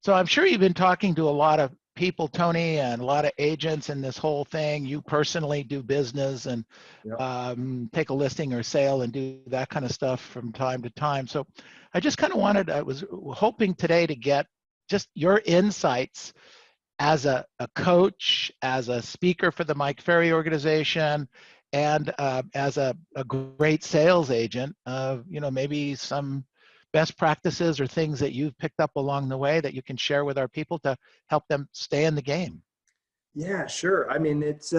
So I'm sure you've been talking to a lot of people, Tony, and a lot of agents in this whole thing. You personally do business and take a listing or sale and do that kind of stuff from time to time. So I just kind of I was hoping today to get just your insights as a coach, as a speaker for the Mike Ferry organization, and as a great sales agent, maybe some best practices or things that you've picked up along the way that you can share with our people to help them stay in the game. Yeah, sure. I mean, it's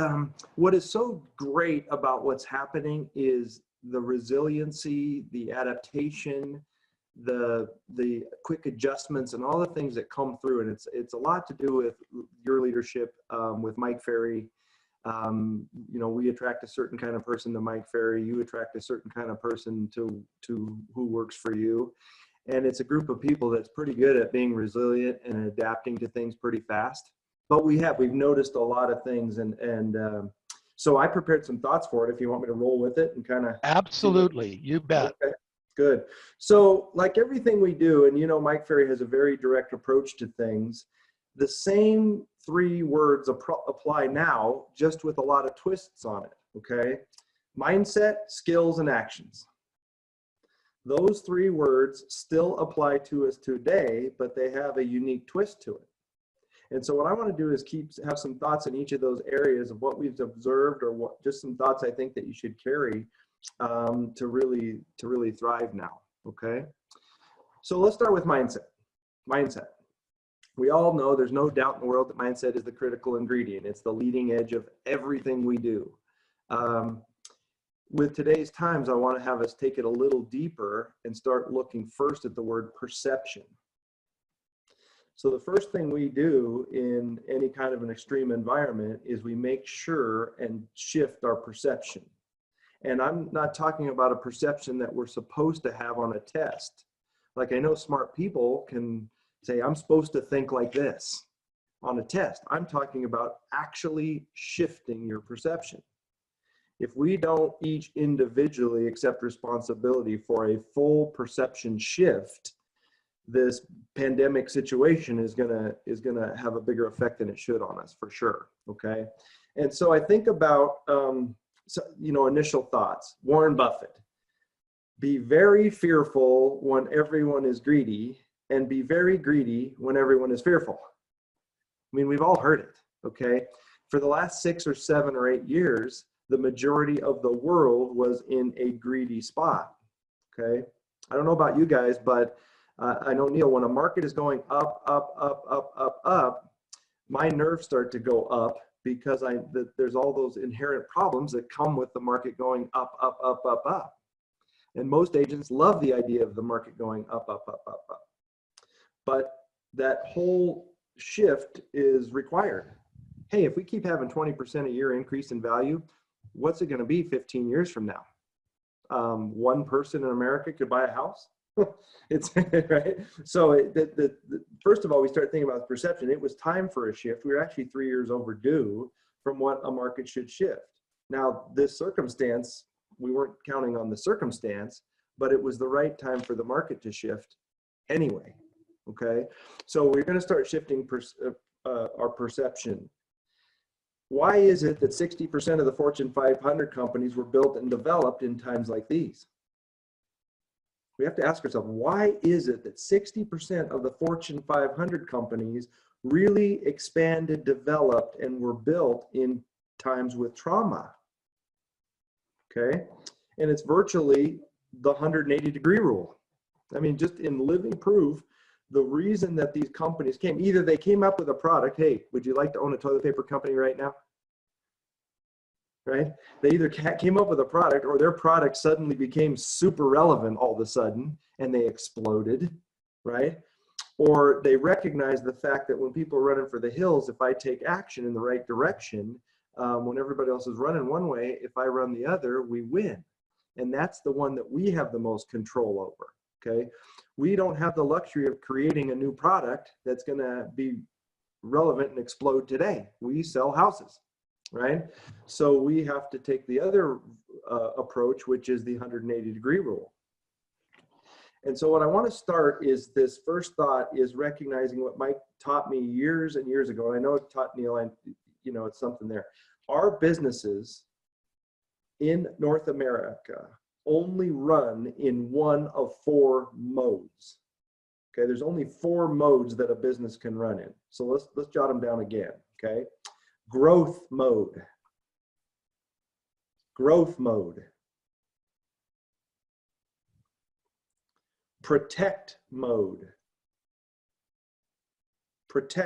what is so great about what's happening is the resiliency, the adaptation, the quick adjustments, and all the things that come through. And it's a lot to do with your leadership with Mike Ferry. We attract a certain kind of person to Mike Ferry. You attract a certain kind of person to who works for you. And it's a group of people that's pretty good at being resilient and adapting to things pretty fast. But we've noticed a lot of things. And so I prepared some thoughts for it if you want me to roll with it and kind of. Absolutely. You bet. Okay, good. So like everything we do, and Mike Ferry has a very direct approach to things. The same 3 words apply now, just with a lot of twists on it, okay? Mindset, skills, and actions. Those 3 words still apply to us today, but they have a unique twist to it. And so what I want to do is have some thoughts in each of those areas of what we've observed, or just some thoughts I think that you should carry to really thrive now, okay? So let's start with mindset. Mindset. We all know there's no doubt in the world that mindset is the critical ingredient. It's the leading edge of everything we do. With today's times, I want to have us take it a little deeper and start looking first at the word perception. So the first thing we do in any kind of an extreme environment is we make sure and shift our perception. And I'm not talking about a perception that we're supposed to have on a test. Like, I know smart people can say, I'm supposed to think like this on a test. I'm talking about actually shifting your perception. If we don't each individually accept responsibility for a full perception shift, this pandemic situation is gonna have a bigger effect than it should on us, for sure. Okay, and so I think about initial thoughts. Warren Buffett: be very fearful when everyone is greedy, and be very greedy when everyone is fearful. I mean, we've all heard it, okay? For the last 6 or 7 or 8 years, the majority of the world was in a greedy spot, okay? I don't know about you guys, but I know, Neil, when a market is going up, my nerves start to go up because there's all those inherent problems that come with the market going up. And most agents love the idea of the market going up. But that whole shift is required. Hey, if we keep having 20% a year increase in value, what's it going to be 15 years from now? One person in America could buy a house. It's right. So first of all, we start thinking about perception. It was time for a shift. We were actually 3 years overdue from what a market should shift. Now, this circumstance, we weren't counting on the circumstance, but it was the right time for the market to shift anyway. Okay, so we're going to start shifting our perception. Why is it that 60% of the Fortune 500 companies were built and developed in times like these? We have to ask ourselves, why is it that 60% of the Fortune 500 companies really expanded, developed, and were built in times with trauma? Okay, and it's virtually the 180-degree rule. I mean, just in living proof, the reason that these companies came, either they came up with a product, hey, would you like to own a toilet paper company right now? Right? They either came up with a product, or their product suddenly became super relevant all of a sudden and they exploded, right? Or they recognized the fact that when people are running for the hills, if I take action in the right direction, when everybody else is running one way, if I run the other, we win. And that's the one that we have the most control over, okay? We don't have the luxury of creating a new product that's going to be relevant and explode today. We sell houses, right? So we have to take the other approach, which is the 180-degree rule. And so what I want to start is this first thought is recognizing what Mike taught me years and years ago. And I know it taught Neil, and you know, it's something there. Our businesses in North America only run in one of 4 modes. Okay, there's only 4 modes that a business can run in. So let's jot them down again. Okay, growth mode, protect mode, retreat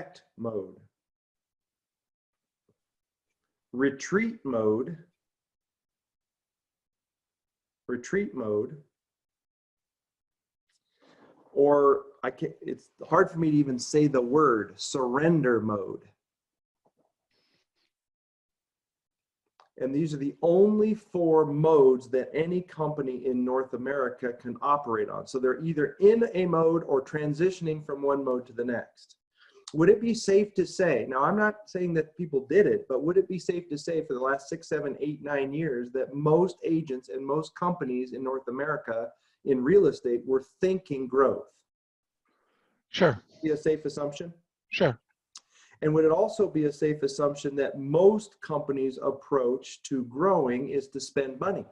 mode, or it's hard for me to even say the word, surrender mode. And these are the only 4 modes that any company in North America can operate on. So they're either in a mode or transitioning from one mode to the next. Would it be safe to say, now I'm not saying that people did it, but would it be safe to say for the last 6, 7, 8, 9 years that most agents and most companies in North America in real estate were thinking growth? Sure. Be a safe assumption? Sure. And would it also be a safe assumption that most companies' approach to growing is to spend money?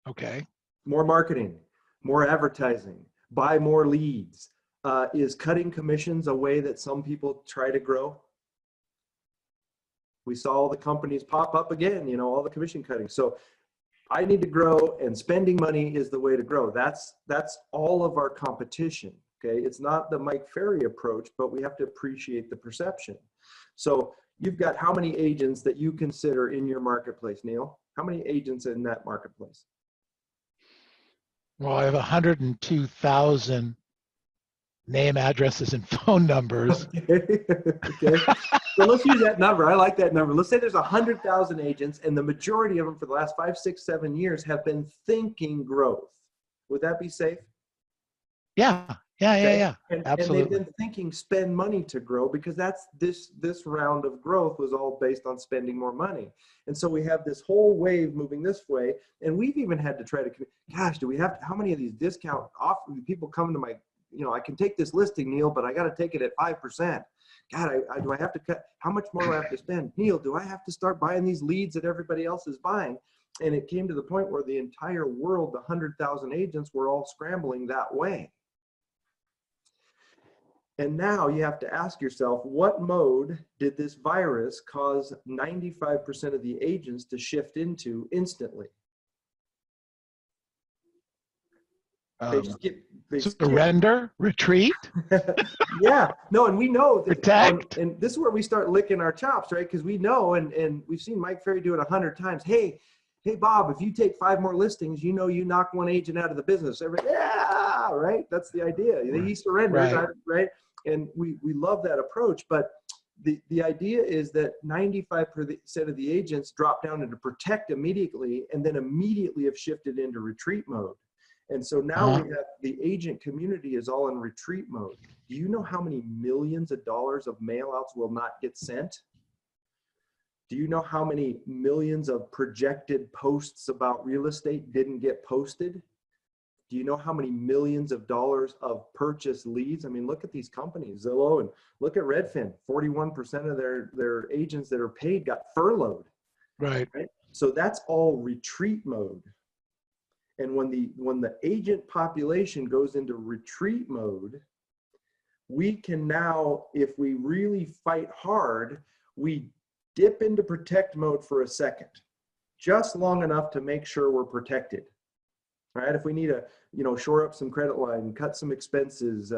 Okay. More marketing, more advertising, buy more leads. Is cutting commissions a way that some people try to grow? We saw all the companies pop up again, you know, all the commission cutting. So I need to grow, and spending money is the way to grow. That's all of our competition. Okay, it's not the Mike Ferry approach, but we have to appreciate the perception. So you've got how many agents that you consider in your marketplace, Neil? How many agents in that marketplace? Well, I have 102,000 name, addresses, and phone numbers. Okay. So let's use that number. I like that number. Let's say there's 100,000 agents, and the majority of them for the last 5, 6, 7 years have been thinking growth. Would that be safe? Yeah. Yeah. And Absolutely. they've been thinking spend money to grow, because that's this round of growth was all based on spending more money. And so we have this whole wave moving this way, and we've even had to try to, gosh, do we have, how many of these discount off people come to my, you know, I can take this listing, Neil, but I got to take it at 5%. God, do I have to cut? How much more do I have to spend? Neil, do I have to start buying these leads that everybody else is buying? And it came to the point where the entire world, the 100,000 agents, were all scrambling that way. And now you have to ask yourself, what mode did this virus cause 95% of the agents to shift into instantly? They surrender, retreat. Yeah, no, and we know that, protect. and this is where we start licking our chops, right? Because we know, and we've seen Mike Ferry do it 100 times. Hey, Bob, if you take 5 more listings, you know, you knock one agent out of the business. Yeah, right. That's the idea. He surrendered, right? And we love that approach, but the idea is that 95% of the agents drop down into protect immediately, and then immediately have shifted into retreat mode. And so now we have the agent community is all in retreat mode. Do you know how many millions of dollars of mailouts will not get sent? Do you know how many millions of projected posts about real estate didn't get posted? Do you know how many millions of dollars of purchase leads? I mean, look at these companies, Zillow, and look at Redfin. 41% of their agents that are paid got furloughed. Right. So that's all retreat mode. And when the agent population goes into retreat mode, we can now, if we really fight hard, we dip into protect mode for a second, just long enough to make sure we're protected. Right? If we need to, you know, shore up some credit line, cut some expenses,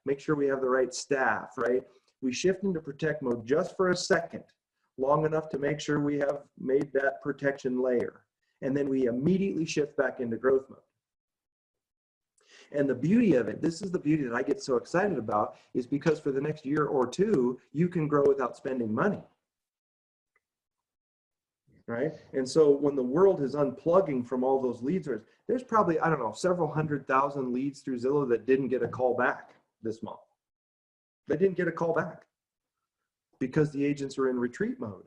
make sure we have the right staff, right? We shift into protect mode just for a second, long enough to make sure we have made that protection layer. And then we immediately shift back into growth mode. And the beauty of it, this is the beauty that I get so excited about, is because for the next year or two, you can grow without spending money. Right? And so when the world is unplugging from all those leads, there's probably, I don't know, several 100,000 leads through Zillow that didn't get a call back this month. They didn't get a call back because the agents are in retreat mode.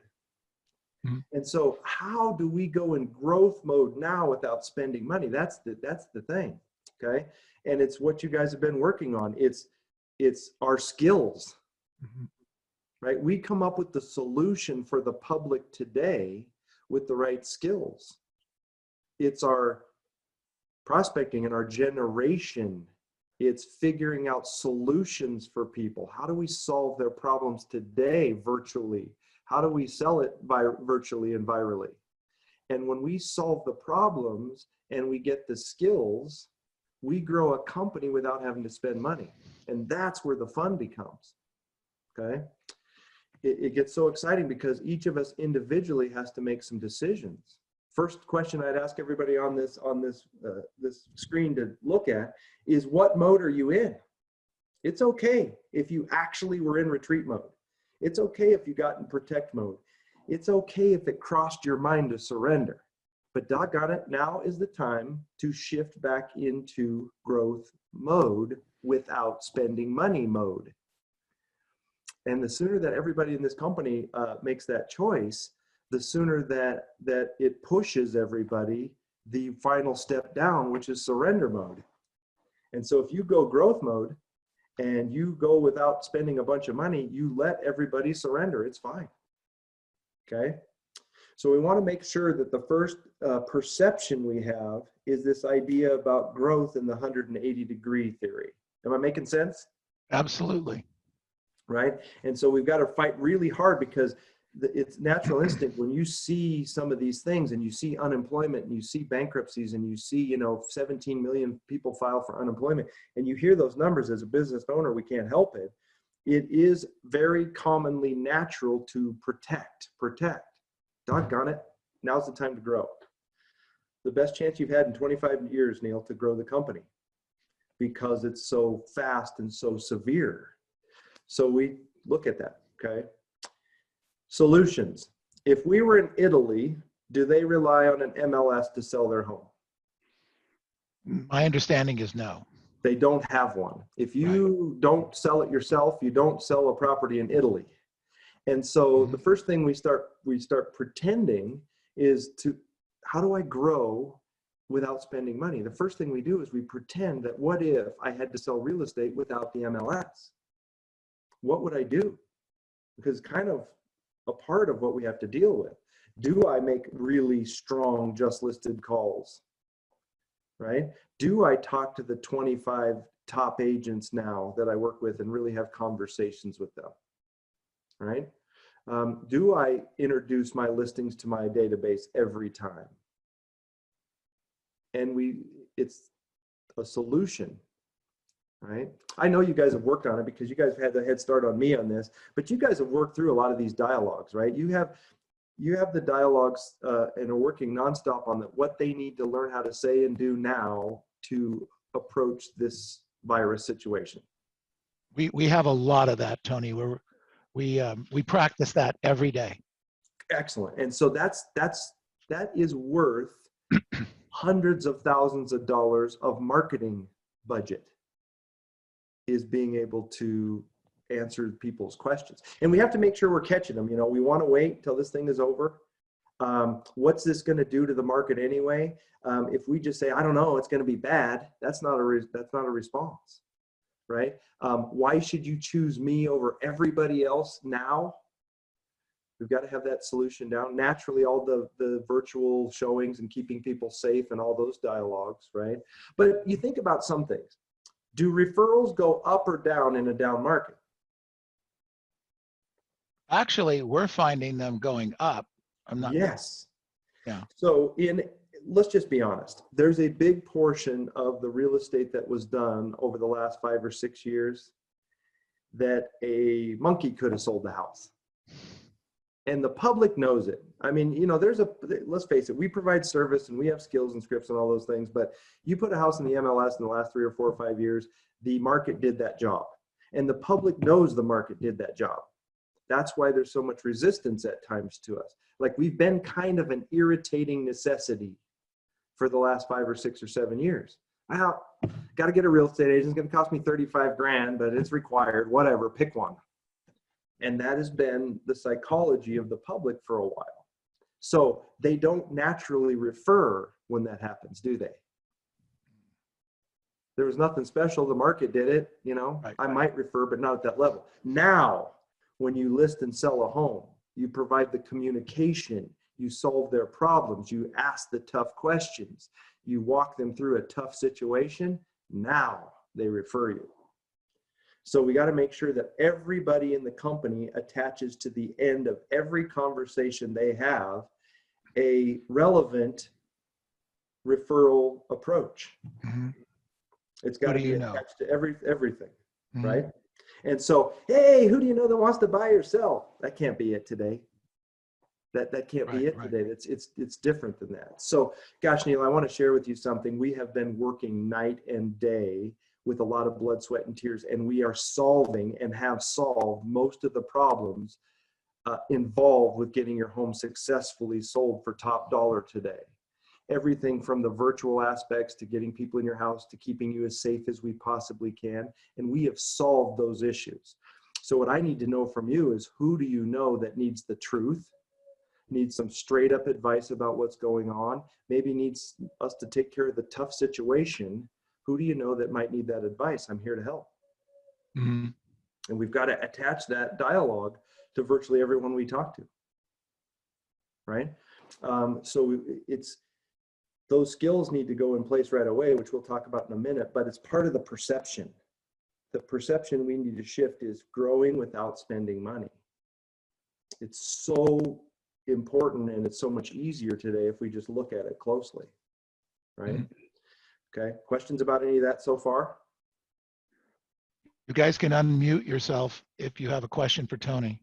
And so how do we go in growth mode now without spending money? That's the thing. Okay. And it's what you guys have been working on. It's our skills, right? We come up with the solution for the public today with the right skills. It's our prospecting and our generation. It's figuring out solutions for people. How do we solve their problems today virtually? How do we sell it virtually and virally? And when we solve the problems and we get the skills, we grow a company without having to spend money. And that's where the fun becomes, okay? It gets so exciting because each of us individually has to make some decisions. First question I'd ask everybody on this screen to look at is, what mode are you in? It's okay if you actually were in retreat mode. It's okay if you got in protect mode. It's okay if it crossed your mind to surrender. But doggone it, now is the time to shift back into growth mode without spending money mode. And the sooner that everybody in this company makes that choice, the sooner that it pushes everybody the final step down, which is surrender mode. And so if you go growth mode and you go without spending a bunch of money, you let everybody surrender. It's fine. Okay. So we want to make sure that the first perception we have is this idea about growth in the 180-degree theory. Am I making sense? Absolutely. Right. And so we've got to fight really hard, because it's natural instinct when you see some of these things and you see unemployment and you see bankruptcies and you see, 17 million people file for unemployment, and you hear those numbers. As a business owner, we can't help it. It is very commonly natural to protect. Doggone it. Now's the time to grow. The best chance you've had in 25 years, Neil, to grow the company, because it's so fast and so severe. So we look at that. Okay. Solutions. If we were in Italy, do they rely on an MLS to sell their home? My understanding is no. They don't have one. If you don't sell it yourself, you don't sell a property in Italy. And so the first thing we start pretending is how do I grow without spending money? The first thing we do is we pretend that, what if I had to sell real estate without the MLS? What would I do? Because kind of a part of what we have to deal with. Do I make really strong just listed calls? Right? Do I talk to the 25 top agents now that I work with and really have conversations with them? Right? Do I introduce my listings to my database every time? And it's a solution, right? I know you guys have worked on it because you guys had the head start on me on this, but you guys have worked through a lot of these dialogues, right? You have the dialogues and are working nonstop on what they need to learn how to say and do now to approach this virus situation. We have a lot of that, Tony. We practice that every day. Excellent. And so that is worth hundreds of thousands of dollars of marketing budget, is being able to answer people's questions. And we have to make sure we're catching them. We want to wait till this thing is over. What's this going to do to the market anyway? If we just say, I don't know, it's going to be bad, that's not a response, right? Why should you choose me over everybody else now? We've got to have that solution down. Naturally, all the virtual showings and keeping people safe and all those dialogues, right? But you think about some things. Do referrals go up or down in a down market? Actually, we're finding them going up. Yes. Yeah. So let's just be honest. There's a big portion of the real estate that was done over the last 5 or 6 years that a monkey could have sold the house. And the public knows it. I mean, let's face it, we provide service and we have skills and scripts and all those things, but you put a house in the MLS in the last 3 or 4 or 5 years, the market did that job. And the public knows the market did that job. That's why there's so much resistance at times to us. Like, we've been kind of an irritating necessity for the last 5 or 6 or 7 years. Got to get a real estate agent. It's going to cost me 35 grand, but it's required, whatever, pick one. And that has been the psychology of the public for a while. So they don't naturally refer when that happens, do they? There was nothing special. The market did it, you know. Right. I might refer, but not at that level. Now, when you list and sell a home, you provide the communication, you solve their problems, you ask the tough questions, you walk them through a tough situation. Now they refer you. So we got to make sure that everybody in the company attaches to the end of every conversation they have a relevant referral approach. Mm-hmm. It's got to be know? attached to everything, Mm-hmm. right? And so, hey, who do you know that wants to buy or sell? That can't be it today. That can't be it today. It's different than that. So, gosh, Neil, I want to share with you something. We have been working night and day with a lot of blood, sweat, and tears, and we are solving and have solved most of the problems involved with getting your home successfully sold for top dollar today. Everything from the virtual aspects to getting people in your house to keeping you as safe as we possibly can. And we have solved those issues. So what I need to know from you is, who do you know that needs the truth, needs some straight up advice about what's going on, maybe needs us to take care of the tough situation? Who do you know that might need that advice? I'm here to help. Mm-hmm. And we've got to attach that dialogue to virtually everyone we talk to, right? So it's, those skills need to go in place right away, which we'll talk about in a minute, but it's part of the perception. The perception we need to shift is growing without spending money. It's so important, and it's so much easier today if we just look at it closely, right? Mm-hmm. Okay, questions about any of that so far? You guys can unmute yourself if you have a question for Tony.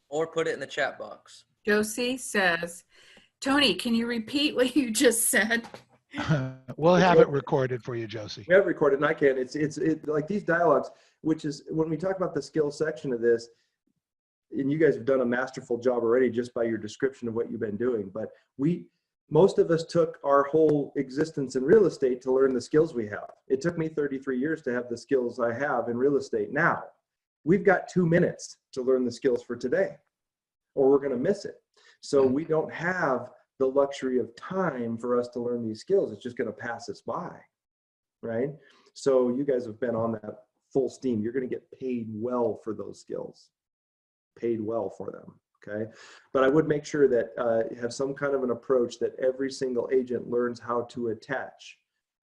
Or put it in the chat box. Josie says, Tony, can you repeat what you just said? We'll have it recorded for you, Josie. We have it recorded, and I can. It's like these dialogues, which is when we talk about the skills section of this, and you guys have done a masterful job already just by your description of what you've been doing. But most of us took our whole existence in real estate to learn the skills we have. It took me 33 years to have the skills I have in real estate. Now, we've got 2 minutes to learn the skills for today, or we're going to miss it. So we don't have the luxury of time for us to learn these skills. It's just going to pass us by, right? So you guys have been on that full steam. You're going to get paid well for those skills, paid well for them, okay? But I would make sure that you have some kind of an approach that every single agent learns how to attach,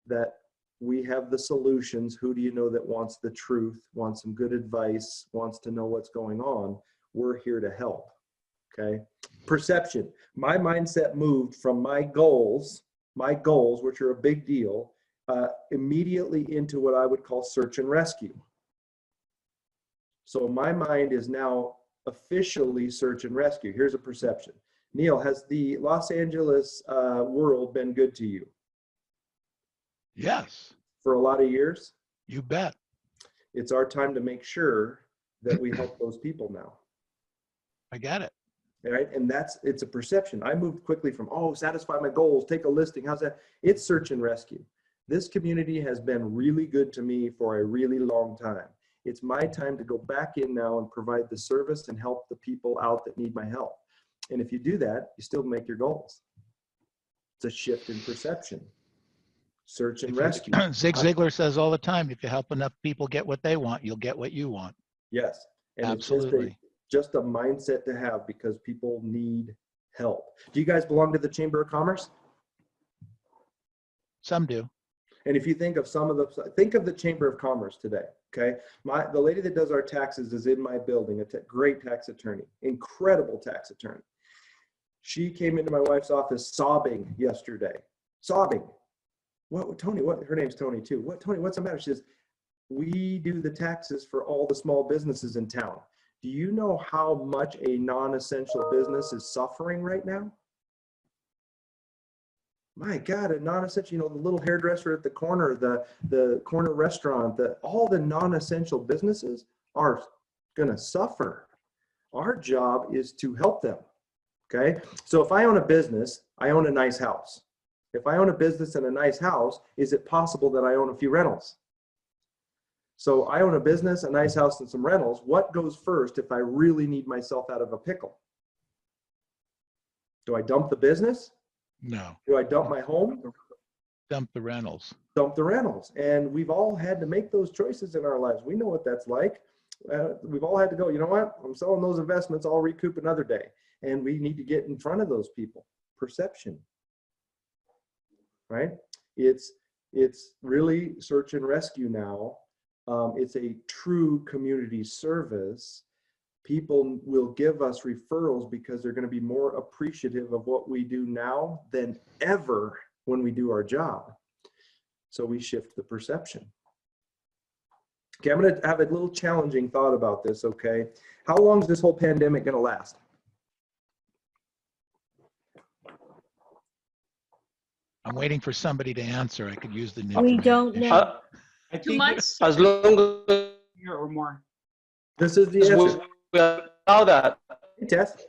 that we have the solutions. Who do you know that wants the truth, wants some good advice, wants to know what's going on? We're here to help. Okay. Perception. My mindset moved from my goals, which are a big deal, immediately into what I would call search and rescue. So my mind is now officially search and rescue. Here's a perception. Neil, has the Los Angeles world been good to you? Yes. For a lot of years? You bet. It's our time to make sure that we help those people now. I get it. Right? And it's a perception. I moved quickly from, satisfy my goals, take a listing. How's that? It's search and rescue. This community has been really good to me for a really long time. It's my time to go back in now and provide the service and help the people out that need my help. And if you do that, you still make your goals. It's a shift in perception. Search and rescue. Zig Ziglar says all the time, if you help enough people get what they want, you'll get what you want. Yes. And absolutely. It's just a mindset to have, because people need help. Do you guys belong to the Chamber of Commerce? Some do. And if you think of think of the Chamber of Commerce today, okay? The lady that does our taxes is in my building, a great tax attorney, incredible tax attorney. She came into my wife's office sobbing yesterday, sobbing. What, Tony, what, her name's Tony too. What, Tony, what's the matter? She says, we do the taxes for all the small businesses in town. Do you know how much a non-essential business is suffering right now? My God, a non-essential, the little hairdresser at the corner, the corner restaurant, all the non-essential businesses are gonna suffer. Our job is to help them, okay? So if I own a business, I own a nice house. If I own a business and a nice house, is it possible that I own a few rentals? So I own a business, a nice house, and some rentals. What goes first if I really need myself out of a pickle? Do I dump the business? No, Do I dump my home? dump the rentals. Dump the rentals. And we've all had to make those choices in our lives. We know what that's like. We've all had to go, you know what? I'm selling those investments. I'll recoup another day. And we need to get in front of those people. Perception, right? It's really search and rescue now. It's a true community service. People will give us referrals because they're going to be more appreciative of what we do now than ever when we do our job. So we shift the perception. Okay, I'm going to have a little challenging thought about this, okay? How long is this whole pandemic going to last? I'm waiting for somebody to answer. I could use the new We don't information. know. I 2 think months? as long as Year or more. This is the answer. we allow that, Hey, Tess.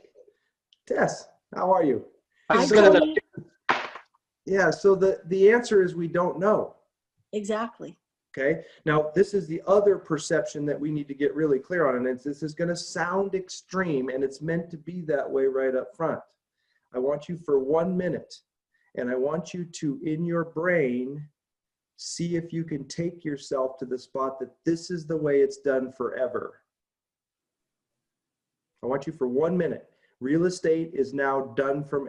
Tess, how are you? I it's gonna don't- Yeah, so the answer is we don't know. Exactly. Okay, now this is the other perception that we need to get really clear on, and this is going to sound extreme, and it's meant to be that way right up front. I want you for 1 minute, and I want you to, in your brain, see if you can take yourself to the spot that this is the way it's done forever. I want you for 1 minute. Real estate is now done from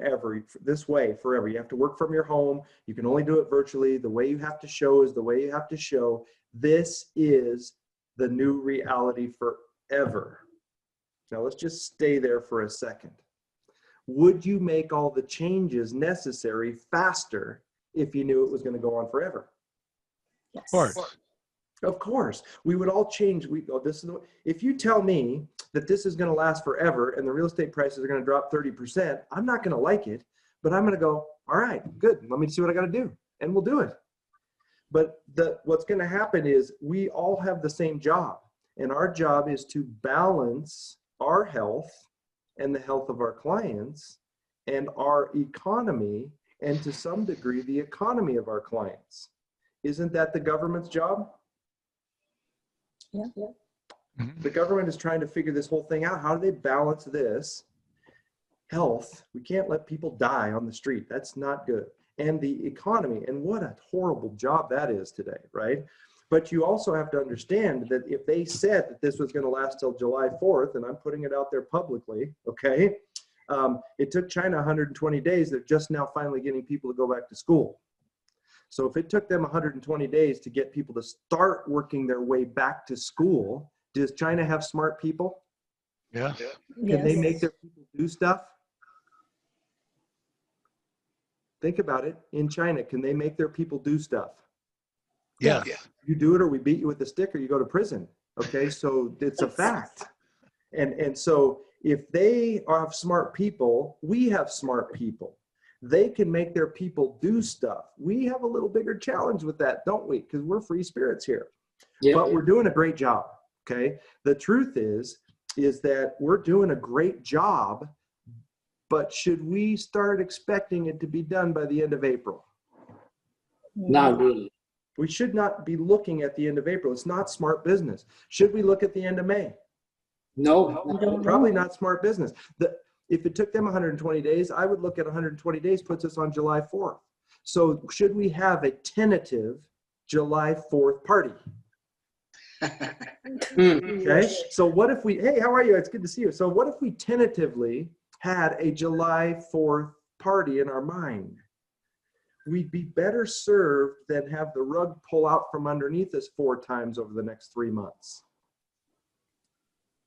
this way forever. You have to work from your home. You can only do it virtually. The way you have to show is the way you have to show. This is the new reality forever. Now let's just stay there for a second. Would you make all the changes necessary faster if you knew it was going to go on forever? Yes. Of course. Of course, we would all change. If you tell me that this is going to last forever and the real estate prices are going to drop 30%, I'm not going to like it, but I'm going to go, all right, good. Let me see what I got to do, and we'll do it. But what's going to happen is we all have the same job, and our job is to balance our health and the health of our clients and our economy, and to some degree, the economy of our clients. Isn't that the government's job? Yeah. The government is trying to figure this whole thing out. How do they balance this health? We can't let people die on the street. That's not good. And the economy, and what a horrible job that is today, right? But you also have to understand that if they said that this was going to last till July 4th, and I'm putting it out there publicly, okay, it took China 120 days. They're just now finally getting people to go back to school. So if it took them 120 days to get people to start working their way back to school, does China have smart people? Yeah. Can they make their people do stuff? Think about it. In China, can they make their people do stuff? Yes. You do it or we beat you with a stick or you go to prison. Okay, so it's a fact. And so if they have smart people, we have smart people. They can make their people do stuff. We have a little bigger challenge with that, don't we? Because we're free spirits here. yeah. But we're doing a great job, okay? The truth is that we're doing a great job, but should we start expecting it to be done by the end of April? Not really. We should not be looking at the end of April. It's not smart business. Should we look at the end of May? No, Probably not smart business. If it took them 120 days, I would look at 120 days puts us on July 4th. So should we have a tentative July 4th party? Okay. So what if we, hey, how are you? It's good to see you. So what if we tentatively had a July 4th party in our mind? We'd be better served than have the rug pull out from underneath us 4 times over the next 3 months.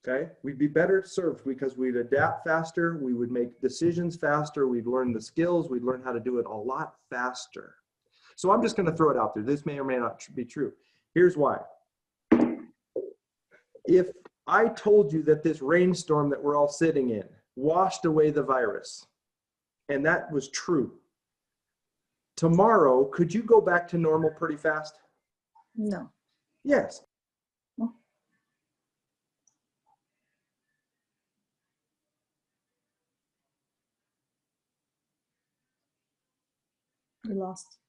Okay, we'd be better served because we'd adapt faster, we would make decisions faster, we'd learn the skills, we'd learn how to do it a lot faster. So I'm just going to throw it out there. This may or may not be true. Here's why. If I told you that this rainstorm that we're all sitting in washed away the virus, and that was true, tomorrow, could you go back to normal pretty fast? No. Yes. We lost.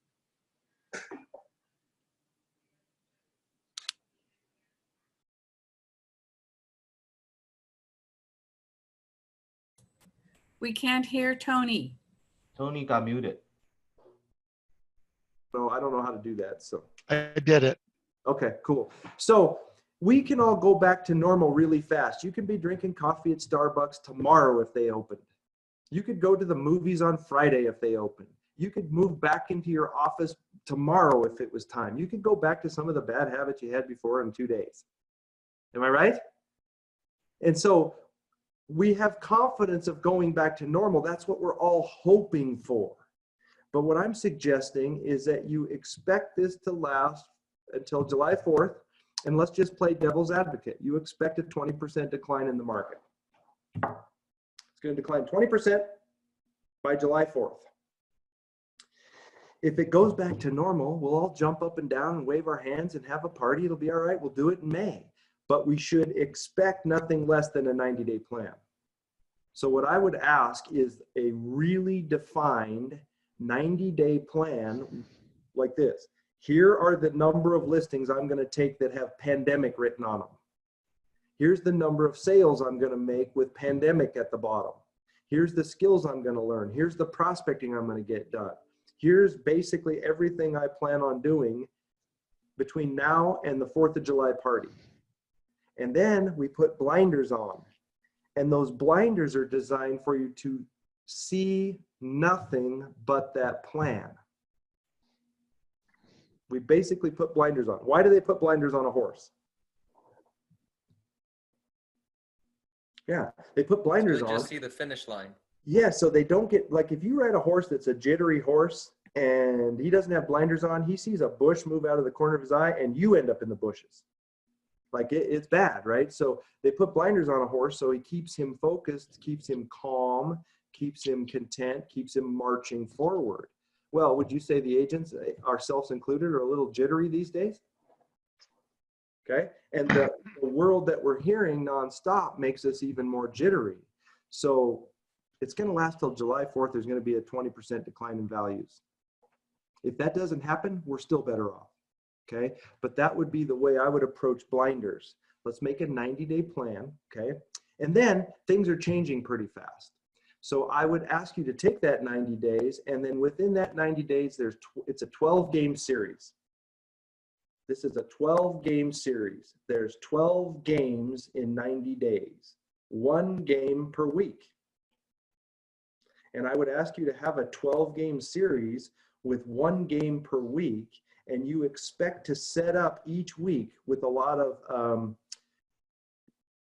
We can't hear Tony. Tony got muted. No, I don't know how to do that. So, I did it. okay, cool. So we can all go back to normal really fast. You can be drinking coffee at Starbucks tomorrow if they opened. You could go to the movies on Friday if they opened. You could move back into your office tomorrow if it was time. You could go back to some of the bad habits you had before in 2 days. Am I right? And so we have confidence of going back to normal. That's what we're all hoping for. But what I'm suggesting is that you expect this to last until July 4th, and let's just play devil's advocate. You expect a 20% decline in the market. It's going to decline 20% by July 4th. If it goes back to normal, we'll all jump up and down and wave our hands and have a party. It'll be all right. We'll do it in May. But we should expect nothing less than a 90-day plan. So what I would ask is a really defined 90-day plan like this. Here are the number of listings I'm going to take that have pandemic written on them. Here's the number of sales I'm going to make with pandemic at the bottom. Here's the skills I'm going to learn. Here's the prospecting I'm going to get done. Here's basically everything I plan on doing between now and the 4th of July party. And then we put blinders on. And those blinders are designed for you to see nothing but that plan. We basically put blinders on. Why do they put blinders on a horse? Yeah, they put blinders So on. just see the finish line. Yeah, so they don't get, like if you ride a horse that's a jittery horse and he doesn't have blinders on, he sees a bush move out of the corner of his eye and you end up in the bushes. Like it's bad, right? So they put blinders on a horse so he keeps him focused, keeps him calm, keeps him content, keeps him marching forward. Well, would you say the agents, ourselves included, are a little jittery these days? Okay, and the world that we're hearing nonstop makes us even more jittery. So it's going to last till July 4th. There's going to be a 20% decline in values. If that doesn't happen, we're still better off. Okay, but that would be the way I would approach blinders. Let's make a 90-day plan. Okay, and then things are changing pretty fast. So I would ask you to take that 90 days, and then within that 90 days, it's a 12-game series. This is a 12-game series. There's 12 games in 90 days, 1 game per week. And I would ask you to have a 12-game series with 1 game per week, and you expect to set up each week with a lot of,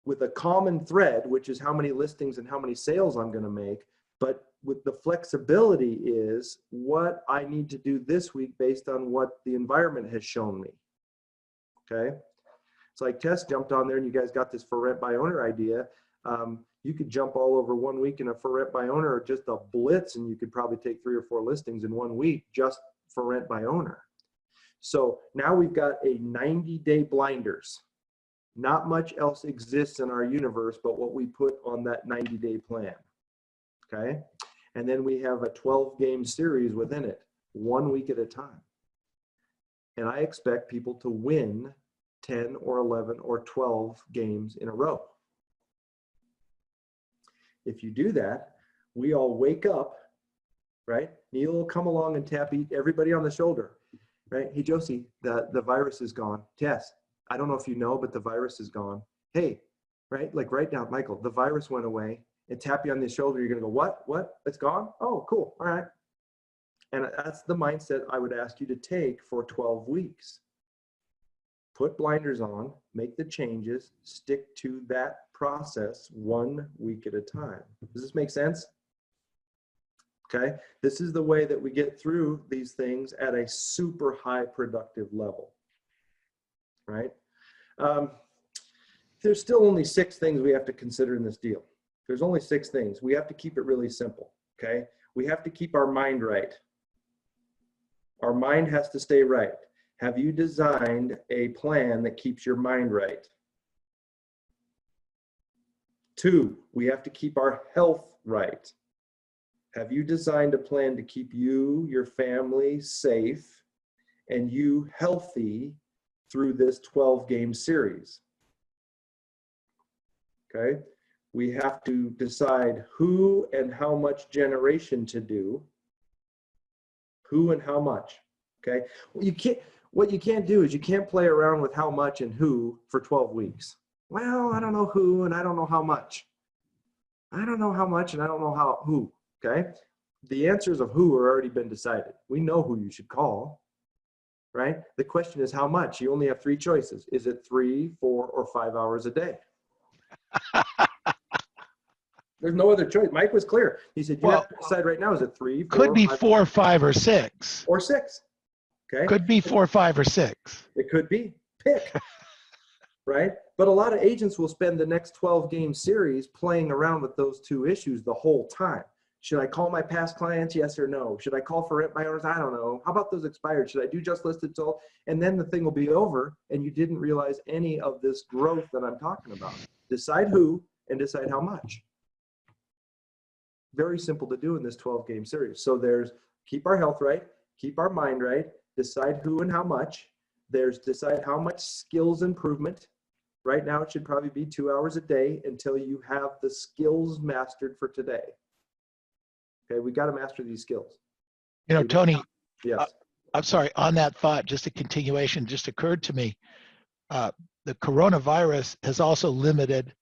with a common thread, which is how many listings and how many sales I'm going to make. But with the flexibility is what I need to do this week based on what the environment has shown me. Okay. It's like Tess jumped on there and you guys got this for rent by owner idea. You could jump all over 1 week in a for rent by owner or just a blitz, and you could probably take 3 or 4 listings in 1 week just for rent by owner. So now we've got a 90-day blinders. Not much else exists in our universe but what we put on that 90-day plan. Okay. And then we have a 12-game series within it, 1 week at a time. And I expect people to win 10 or 11 or 12 games in a row. If you do that, we all wake up, right? Neil will come along and tap everybody on the shoulder, right? Hey, Josie, the virus is gone. Tess, I don't know if you know, but the virus is gone. Hey, right? Like write down, Michael, the virus went away, and tap you on the shoulder. You're going to go, what? What? It's gone? Oh, cool. All right. And that's the mindset I would ask you to take for 12 weeks. Put blinders on, make the changes, stick to that process 1 week at a time. Does this make sense? Okay. This is the way that we get through these things at a super high productive level, right? There's still only 6 things we have to consider in this deal. There's only 6 things. We have to keep it really simple. Okay. We have to keep our mind right. Our mind has to stay right. Have you designed a plan that keeps your mind right? 2, we have to keep our health right. Have you designed a plan to keep you, your family safe, and you healthy through this 12-game series? Okay. We have to decide who and how much generation to do. Who and how much, okay? What you can't do is you can't play around with how much and who for 12 weeks. Well, I don't know who and I don't know how much. I don't know how much and I don't know who, okay? The answers of who are already been decided. We know who you should call, right? The question is how much. You only have 3 choices. Is it 3, 4, or 5 hours a day? There's no other choice. Mike was clear. He said, you have to decide right now, is it 3, 4, Could be 5, 4, 5, or 6. or 6, okay? Could be 4, 5, or 6. It could be. Pick. Right? But a lot of agents will spend the next 12 game series playing around with those 2 issues the whole time. Should I call my past clients? Yes or no? Should I call for rent by owners? I don't know. How about those expired? Should I do just listed sold? And then the thing will be over and you didn't realize any of this growth that I'm talking about. Decide who and decide how much. Very simple to do in this 12 game series. So there's keep our health right, keep our mind right, decide who and how much. There's decide how much skills improvement. Right now, it should probably be 2 hours a day until you have the skills mastered for today. Okay, we got to master these skills. You know, Tony, Yes. I'm sorry, on that thought, just a continuation just occurred to me. The coronavirus has also limited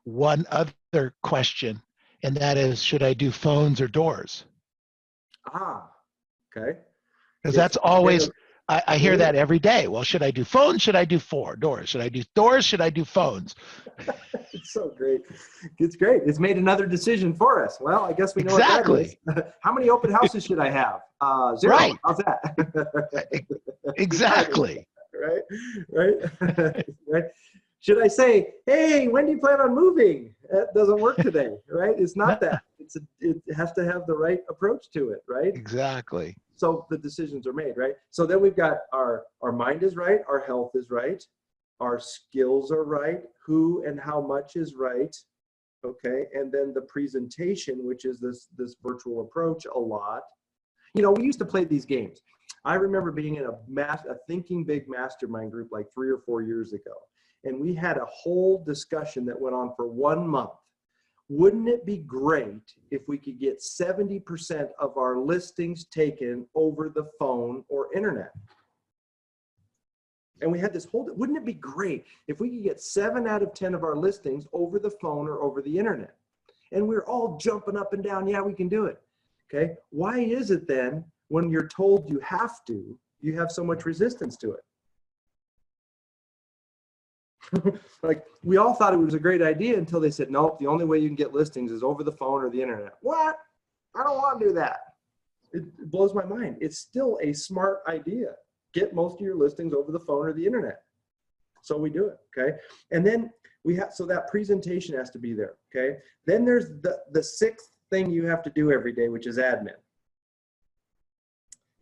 one other question, and that is, should I do phones or doors? Ah, okay. Because Yes. that's always, I hear that every day. Well, should I do phones? Should I do doors? Should I do doors? Should I do phones? It's so great. It's great. It's made another decision for us. Well, I guess we know Exactly. what that is. How many open houses should I have? 0. Right. How's that? Exactly. Right? Right? Should I say, hey, when do you plan on moving? That doesn't work today, right? It's not that. It has to have the right approach to it, right? Exactly. So the decisions are made, right? So then we've got our mind is right, our health is right, our skills are right, who and how much is right, okay? And then the presentation, which is this virtual approach a lot. You know, we used to play these games. I remember being in a Thinking Big Mastermind group like 3 or 4 years ago. And we had a whole discussion that went on for 1 month. Wouldn't it be great if we could get 70% of our listings taken over the phone or internet? And we had this whole, wouldn't it be great if we could get 7 out of 10 of our listings over the phone or over the internet? And we're all jumping up and down, yeah, we can do it. Okay, why is it then when you're told you have to, you have so much resistance to it? Like, we all thought it was a great idea until they said, nope, the only way you can get listings is over the phone or the internet. What? I don't want to do that. It blows my mind. It's still a smart idea. Get most of your listings over the phone or the internet. So we do it, okay? And then we have, so that presentation has to be there, okay? Then there's the 6th thing you have to do every day, which is admin.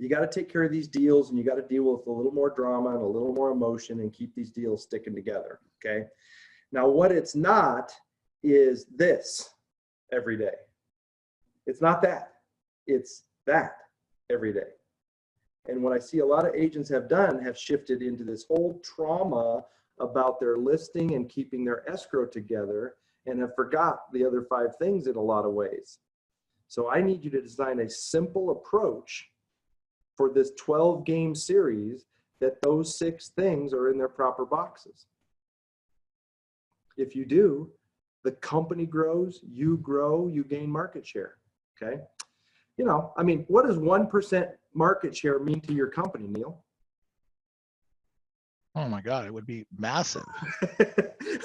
You got to take care of these deals and you got to deal with a little more drama and a little more emotion and keep these deals sticking together, okay? Now, what it's not is this every day. It's not that. It's that every day. And what I see a lot of agents have done have shifted into this whole trauma about their listing and keeping their escrow together and have forgot the other 5 things in a lot of ways. So I need you to design a simple approach for this 12 game series that those 6 things are in their proper boxes. If you do, the company grows, you gain market share, okay? You know, I mean, what does 1% market share mean to your company, Neil? Oh my God, it would be massive.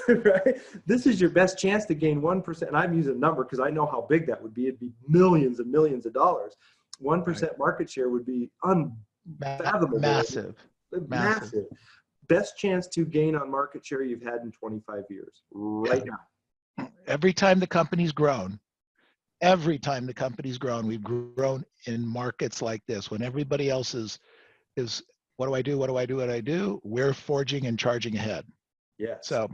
Right? This is your best chance to gain 1%. And I'm using a number because I know how big that would be. It'd be millions and millions of dollars. 1% market share would be unfathomable. Massive. Massive. Best chance to gain on market share you've had in 25 years right now. Every time the company's grown, we've grown in markets like this. When everybody else is what do I do? We're forging and charging ahead. Yes. So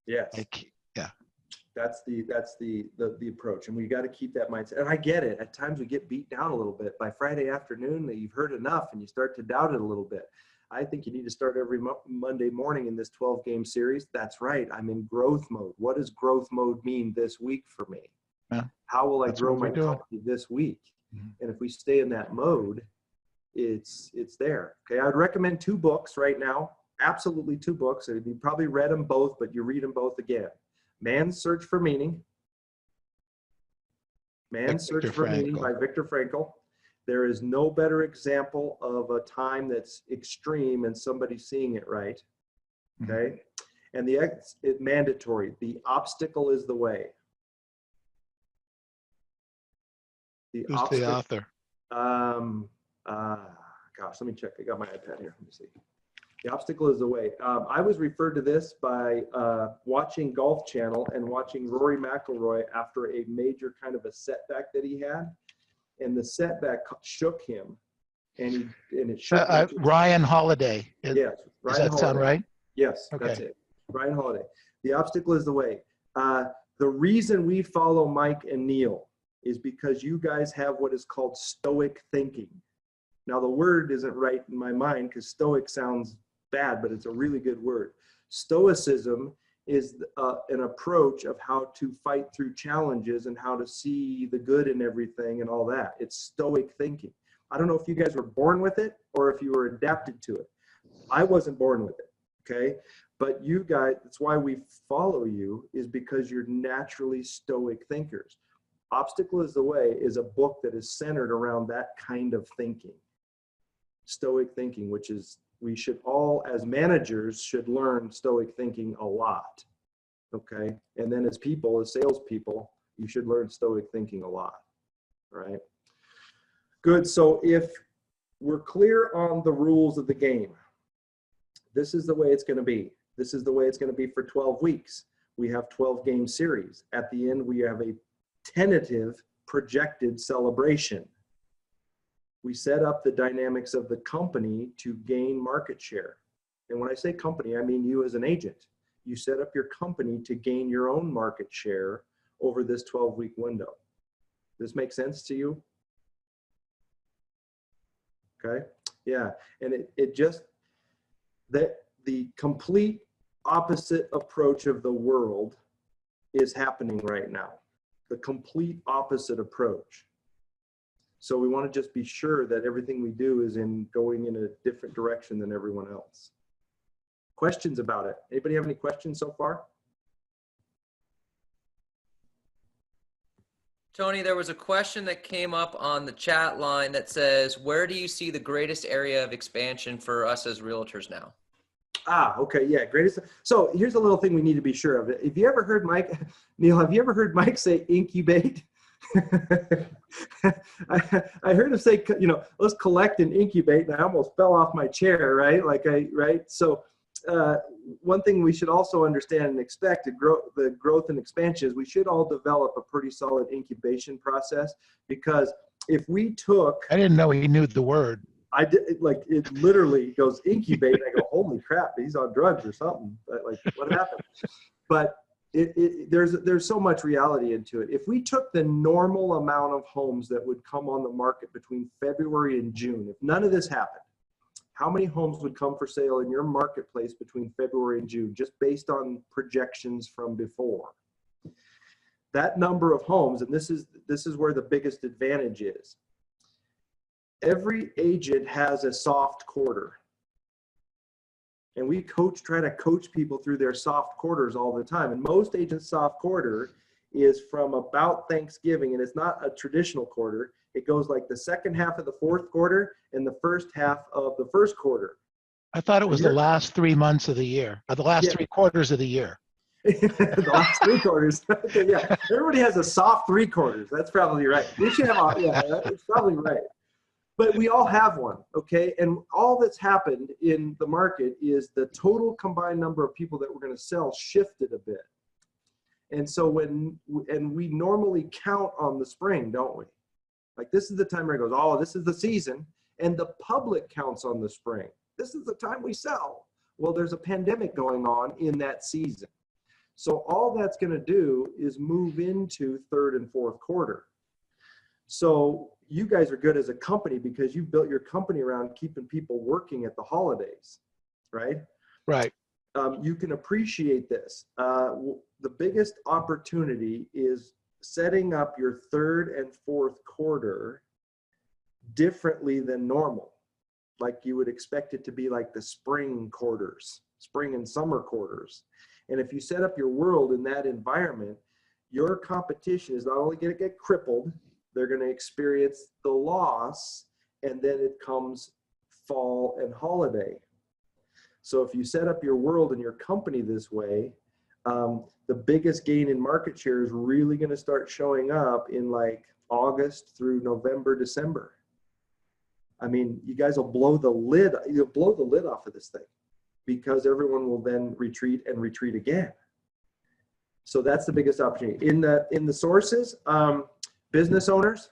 yes. Yeah. That's the approach, and we got to keep that mindset. And I get it. At times we get beat down a little bit by Friday afternoon. That you've heard enough, and you start to doubt it a little bit. I think you need to start every Monday morning in this 12-game series. That's right. I'm in growth mode. What does growth mode mean this week for me? Yeah, How will I that's grow what we're my doing. company this week? Mhm. And if we stay in that mode, it's there. Okay, I would recommend 2 books right now. Absolutely 2 books. And you probably read them both, but you read them both again. Man's Search for Meaning. Man's Search Viktor for Meaning Frankl. by Viktor Frankl. There is no better example of a time that's extreme and somebody seeing it right. Okay. And it's mandatory. The obstacle is the way. Who's the author? Gosh, let me check. I got my iPad here. Let me see. The obstacle is the way. I was referred to this by watching Golf Channel and watching Rory McIlroy after a major kind of a setback that he had, and the setback shook him, and it shook him. Ryan Holiday. Yes, Does that sound right? Yes, Okay. that's it. Ryan Holiday. The obstacle is the way. The reason we follow Mike and Neil is because you guys have what is called Stoic thinking. Now, the word isn't right in my mind because Stoic sounds bad, but it's a really good word. Stoicism is an approach of how to fight through challenges and how to see the good in everything and all that. It's Stoic thinking. I don't know if you guys were born with it or if you were adapted to it. I wasn't born with it, okay? But you guys, that's why we follow you, is because you're naturally Stoic thinkers. Obstacle is the Way is a book that is centered around that kind of thinking. Stoic thinking, which is, we should all, as managers, should learn Stoic thinking a lot, okay? And then as people, as salespeople, you should learn Stoic thinking a lot, right? Good, so if we're clear on the rules of the game, this is the way it's gonna be. This is the way it's gonna be for 12 weeks. We have 12-game series. At the end, we have a tentative projected celebration. We set up the dynamics of the company to gain market share. And when I say company, I mean you as an agent. You set up your company to gain your own market share over this 12-week window. Does this make sense to you? Okay, yeah, and it just, that the complete opposite approach of the world is happening right now. The complete opposite approach. So we want to just be sure that everything we do is going in a different direction than everyone else. Questions about it? Anybody have any questions so far? Tony, there was a question that came up on the chat line that says, where do you see the greatest area of expansion for us as realtors now? Okay, yeah, greatest. So here's a little thing we need to be sure of. Have you ever heard Mike, Neil, have you ever heard Mike say incubate? I heard him say, let's collect and incubate, and I almost fell off my chair, right? Right? So one thing we should also understand and expect the growth and expansion is we should all develop a pretty solid incubation process, because if we took, I didn't know he knew the word. I did, like, it literally goes incubate, and I go, holy crap, he's on drugs or something. Like, what happened? But there's so much reality into it. If we took the normal amount of homes that would come on the market between February and June, if none of this happened, how many homes would come for sale in your marketplace between February and June, just based on projections from before? That number of homes, and this is where the biggest advantage is. Every agent has a soft quarter. And we try to coach people through their soft quarters all the time. And most agents' soft quarter is from about Thanksgiving, and it's not a traditional quarter. It goes like the second half of the fourth quarter and the first half of the first quarter. I thought it was the last 3 months of the year, or the last 3 quarters of the year. The last 3 quarters. Okay, yeah, everybody has a soft 3 quarters. That's probably right. We should have, it's probably right. But we all have one, okay? And all that's happened in the market is the total combined number of people that we're going to sell shifted a bit. And so we normally count on the spring, don't we? Like, this is the time where it goes, oh, this is the season. And the public counts on the spring. This is the time we sell. Well, there's a pandemic going on in that season. So all that's going to do is move into third and fourth quarter. So you guys are good as a company because you built your company around keeping people working at the holidays, right? Right. You can appreciate this. The biggest opportunity is setting up your third and fourth quarter differently than normal. Like you would expect it to be like the spring quarters, spring and summer quarters. And if you set up your world in that environment, your competition is not only going to get crippled, they're going to experience the loss, and then it comes fall and holiday. So if you set up your world and your company this way, the biggest gain in market share is really going to start showing up in like August through November, December. I mean, you guys will blow the lid. You'll blow the lid off of this thing because everyone will then retreat and retreat again. So that's the biggest opportunity. In the sources, business owners,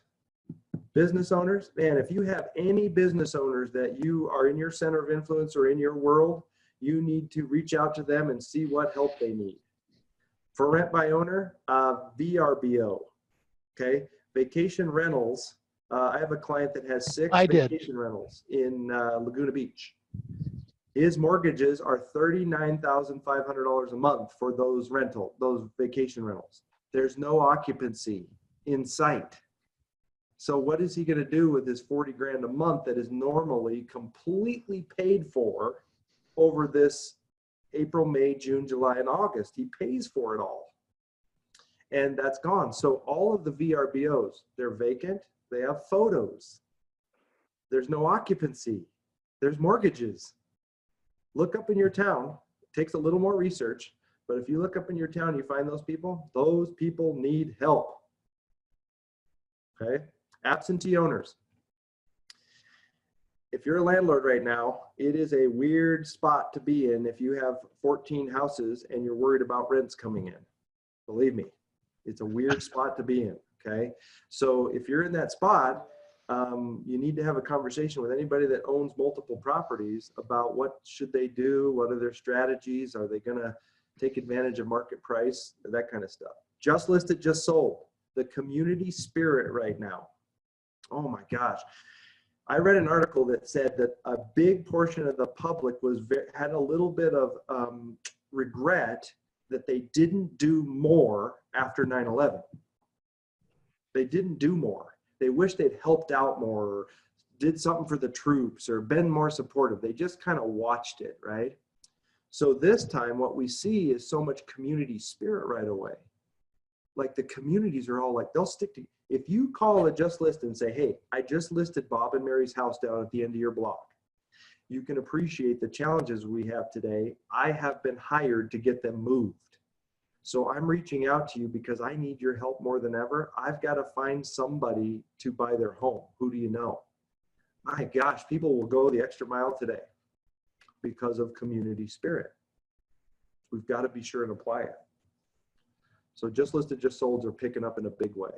man, if you have any business owners that you are in your center of influence or in your world, you need to reach out to them and see what help they need. For rent by owner, VRBO, okay? Vacation rentals. I have a client that has 6 vacation rentals in Laguna Beach. His mortgages are $39,500 a month for those vacation rentals. There's no occupancy in sight. So what is he going to do with his 40 grand a month that is normally completely paid for over this April, May, June, July, and August? He pays for it all. And that's gone. So all of the VRBOs, they're vacant. They have photos. There's no occupancy. There's mortgages. Look up in your town. It takes a little more research, but if you look up in your town, you find those people need help. Okay? Absentee owners. If you're a landlord right now, it is a weird spot to be in if you have 14 houses and you're worried about rents coming in. Believe me, it's a weird spot to be in. Okay? So if you're in that spot, you need to have a conversation with anybody that owns multiple properties about what should they do, what are their strategies, are they going to take advantage of market price, that kind of stuff. Just listed, just sold. The community spirit right now. Oh my gosh. I read an article that said that a big portion of the public had a little bit of regret that they didn't do more after 9/11. They didn't do more. They wish they'd helped out more or did something for the troops or been more supportive. They just kind of watched it, right? So this time what we see is so much community spirit right away. Like the communities are all like, they'll stick to, if you call a Just List and say, hey, I just listed Bob and Mary's house down at the end of your block, you can appreciate the challenges we have today. I have been hired to get them moved. So I'm reaching out to you because I need your help more than ever. I've got to find somebody to buy their home. Who do you know? My gosh, people will go the extra mile today because of community spirit. We've got to be sure and apply it. So Just Listed, Just Solds are picking up in a big way.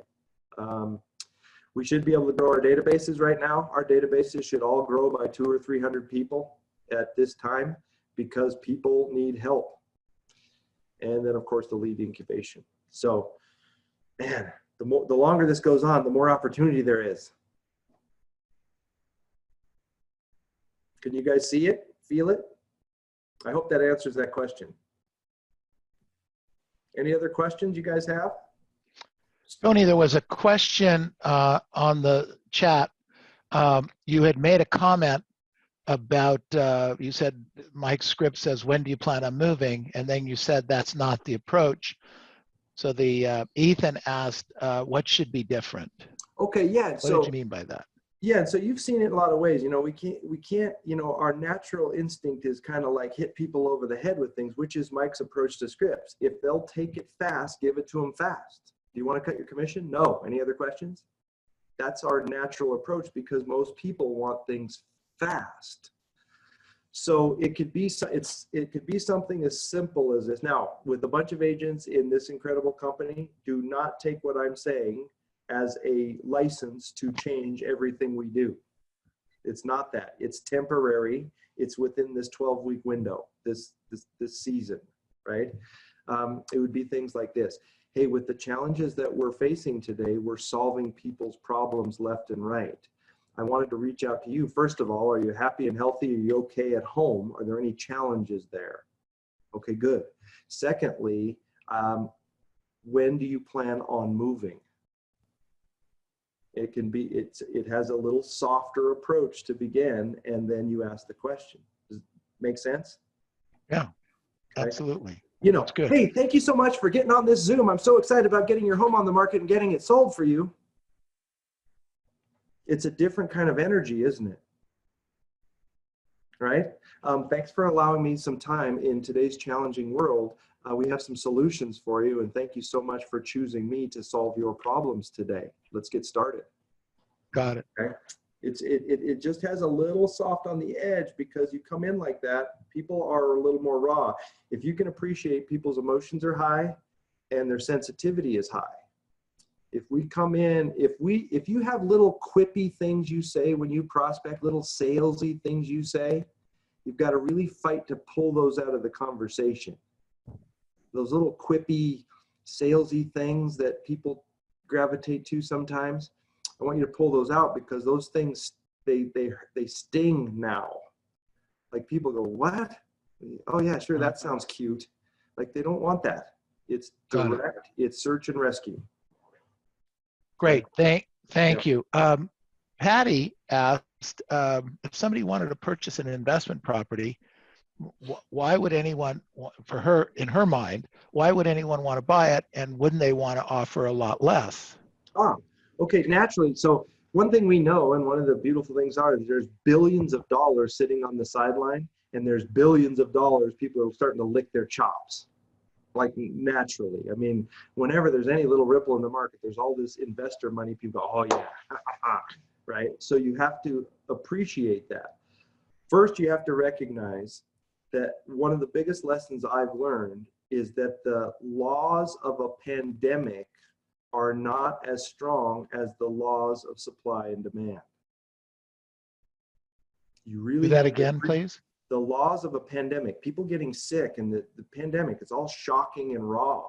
We should be able to grow our databases right now. Our databases should all grow by 200 or 300 people at this time because people need help. And then of course the lead incubation. So man, the longer this goes on, the more opportunity there is. Can you guys see it, feel it? I hope that answers that question. Any other questions you guys have? Tony, there was a question on the chat. You had made a comment about, you said, Mike's script says, when do you plan on moving? And then you said that's not the approach. So Ethan asked, what should be different? Okay, yeah. What did you mean by that? Yeah, so you've seen it in a lot of ways. You know, we can't, you know, our natural instinct is kind of like hit people over the head with things, which is Mike's approach to scripts. If they'll take it fast, give it to them fast. Do you want to cut your commission? No. Any other questions? That's our natural approach because most people want things fast. So it could be something as simple as this. Now, with a bunch of agents in this incredible company, do not take what I'm saying as a license to change everything we do. It's not that. It's temporary. It's within this 12-week window, this season, right? It would be things like this. hey, with the challenges that we're facing today, we're solving people's problems left and right. I wanted to reach out to you. First of all, are you happy and healthy? Are you okay at home? Are there any challenges there? Okay, good. Secondly, when do you plan on moving? It can be, it has a little softer approach to begin, and then you ask the question. Does it make sense? Yeah, Okay. absolutely. You know, That's good. hey, thank you so much for getting on this Zoom. I'm so excited about getting your home on the market and getting it sold for you. It's a different kind of energy, isn't it? Right? Thanks for allowing me some time in today's challenging world. We have some solutions for you, and thank you so much for choosing me to solve your problems today. Let's get started. Got it. Okay. It just has a little soft on the edge because you come in like that, people are a little more raw. If you can appreciate people's emotions are high and their sensitivity is high. If we come in, if you have little quippy things you say when you prospect, little salesy things you say, you've got to really fight to pull those out of the conversation. Those little quippy, salesy things that people gravitate to sometimes, I want you to pull those out because those things, they sting now. Like people go, what? Oh yeah, sure, that sounds cute. Like they don't want that. It's direct, it's search and rescue. Great. Thank you. Patty asked if somebody wanted to purchase an investment property, why would anyone, for her, in her mind, why would anyone want to buy it, and wouldn't they want to offer a lot less? Okay, naturally. So one thing we know, and one of the beautiful things are, is there's billions of dollars sitting on the sideline, and there's billions of dollars people are starting to lick their chops. Like naturally. I mean, whenever there's any little ripple in the market, there's all this investor money. People go, oh yeah, right? So you have to appreciate that. First, you have to recognize that one of the biggest lessons I've learned is that the laws of a pandemic are not as strong as the laws of supply and demand. You really Do that again, please. The laws of a pandemic, people getting sick and the pandemic, it's all shocking and raw,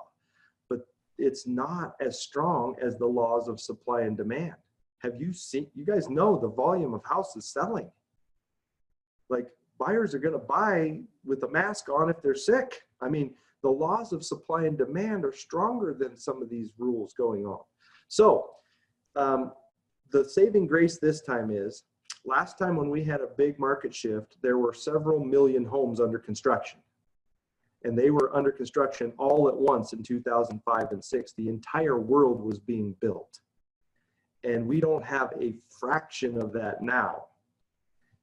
but it's not as strong as the laws of supply and demand. Have you seen, you guys know the volume of houses selling. Like buyers are gonna buy with a mask on if they're sick. I mean, the laws of supply and demand are stronger than some of these rules going on. So the saving grace this time is, last time when we had a big market shift, there were several million homes under construction. And they were under construction all at once in 2005 and 6. The entire world was being built. And we don't have a fraction of that now.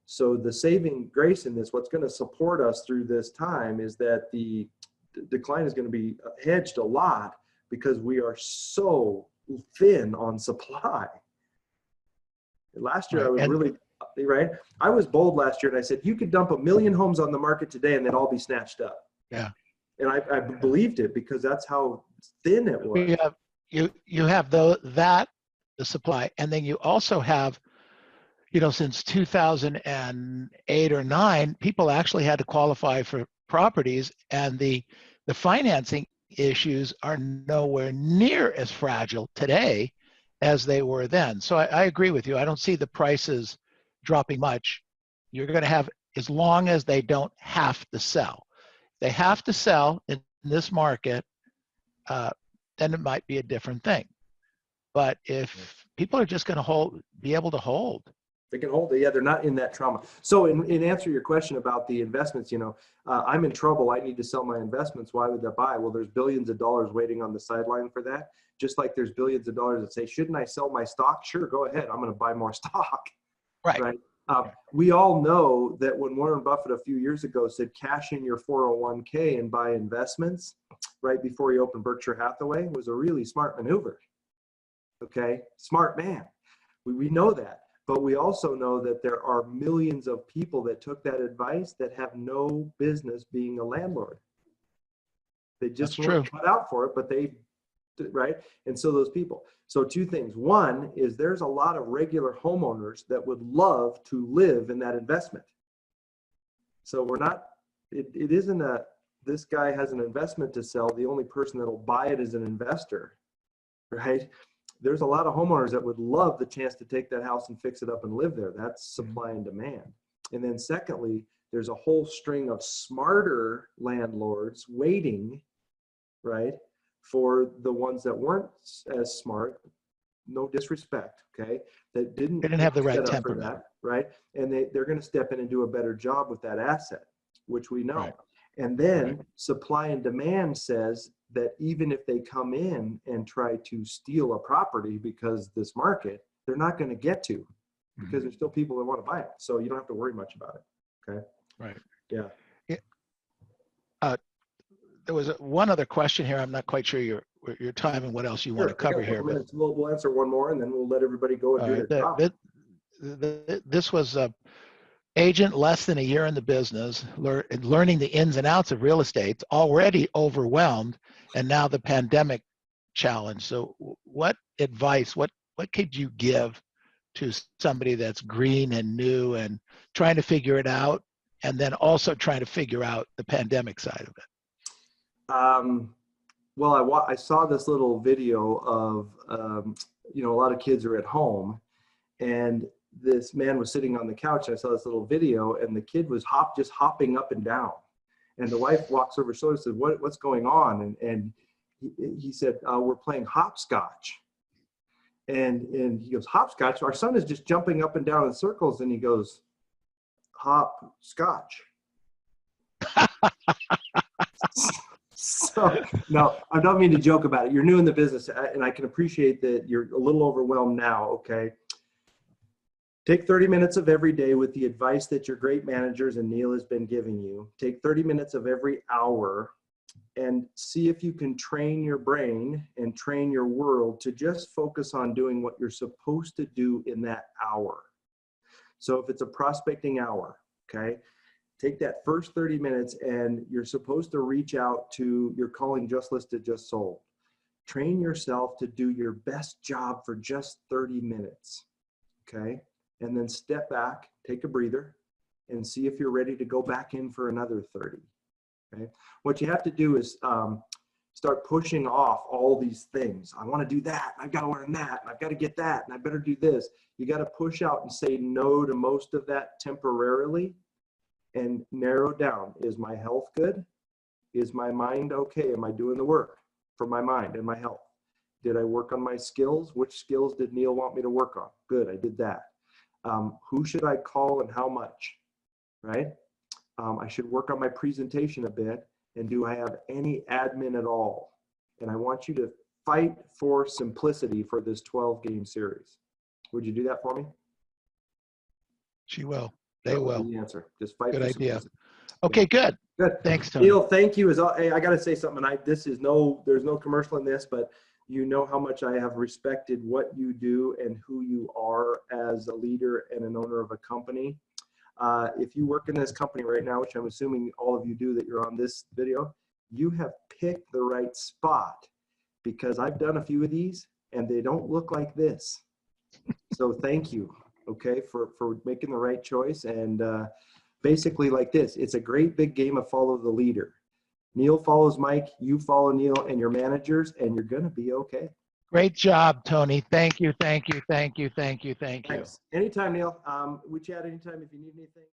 So the saving grace in this, what's going to support us through this time is that the decline is going to be hedged a lot because we are so thin on supply. Last year, I was really, right? I was bold last year and I said, you could dump 1 million homes on the market today and they'd all be snatched up. Yeah. And I believed it because that's how thin it was. You have the supply, and then you also have, you know, since 2008 or 9, people actually had to qualify for properties, and the financing issues are nowhere near as fragile today as they were then. So I agree with you. I don't see the prices dropping much. You're going to have, as long as they don't have to sell. They have to sell in this market, then it might be a different thing. But if people are just going to be able to hold. They can hold it. Yeah, they're not in that trauma. So in answer to your question about the investments, you know, I'm in trouble. I need to sell my investments. Why would I buy? Well, there's billions of dollars waiting on the sideline for that. Just like there's billions of dollars that say, shouldn't I sell my stock? Sure, go ahead. I'm going to buy more stock. Right. We all know that when Warren Buffett a few years ago said, cash in your 401k and buy investments right before he opened Berkshire Hathaway, was a really smart maneuver. Okay, smart man. We know that. But we also know that there are millions of people that took that advice that have no business being a landlord. They just weren't cut out for it, but they, right? And so those people. So two things. One is there's a lot of regular homeowners that would love to live in that investment. So we're not, it isn't this guy has an investment to sell. The only person that'll buy it is an investor, right? There's a lot of homeowners that would love the chance to take that house and fix it up and live there. That's supply and demand. And then secondly, there's a whole string of smarter landlords waiting, right, for the ones that weren't as smart, no disrespect, okay, that didn't have the right set up for temperament. that, right? And they're going to step in and do a better job with that asset, which we know. Right. And then Right. supply and demand says that even if they come in and try to steal a property because this market, they're not going to get to, because there's still people that want to buy it. So you don't have to worry much about it. Okay. Right. Yeah. There was one other question here. I'm not quite sure your time and what else you want to Sure, I got cover a here. couple But minutes. We'll answer one more and then we'll let everybody go and all do right, their job. this was a agent less than a year in the business, learning the ins and outs of real estate, already overwhelmed, and now the pandemic challenge. So what advice, what could you give to somebody that's green and new and trying to figure it out, and then also trying to figure out the pandemic side of it? Well, I saw this little video of, a lot of kids are at home, and this man was sitting on the couch. I saw this little video, and the kid was just hopping up and down. And the wife walks over his shoulder and said, what's going on? And he said, we're playing hopscotch. And he goes, hopscotch? Our son is just jumping up and down in circles. And he goes, hopscotch. So, no, I don't mean to joke about it. You're new in the business, and I can appreciate that you're a little overwhelmed now, okay? Take 30 minutes of every day with the advice that your great managers and Neil has been giving you. Take 30 minutes of every hour and see if you can train your brain and train your world to just focus on doing what you're supposed to do in that hour. So if it's a prospecting hour, okay? Take that first 30 minutes and you're supposed to reach out to your calling just listed, just sold. Train yourself to do your best job for just 30 minutes, okay? And then step back, take a breather, and see if you're ready to go back in for another 30, okay? What you have to do is start pushing off all these things. I want to do that, I've got to learn that, I've got to get that, and I better do this. You got to push out and say no to most of that temporarily, and narrow down. Is my health good? Is my mind okay? Am I doing the work for my mind and my health? Did I work on my skills? Which skills did Neil want me to work on? Good, I did that. Who should I call and how much, right? I should work on my presentation a bit. And do I have any admin at all? And I want you to fight for simplicity for this 12-game series. Would you do that for me? She will. They That will. would be the answer. Just fight Good for idea. simplicity. Okay, good. Good. Thanks, Tony. Neil, thank you. Hey, I got to say something. There's no commercial in this, but you know how much I have respected what you do and who you are as a leader and an owner of a company. If you work in this company right now, which I'm assuming all of you do that you're on this video, you have picked the right spot, because I've done a few of these and they don't look like this. So thank you, okay, for making the right choice. And basically like this, it's a great big game of follow the leader. Neil follows Mike, you follow Neil and your managers, and you're going to be okay. Great job, Tony. Thank you, thank you, thank you, thank you, thank you. Thanks. Anytime, Neil. We chat anytime if you need anything.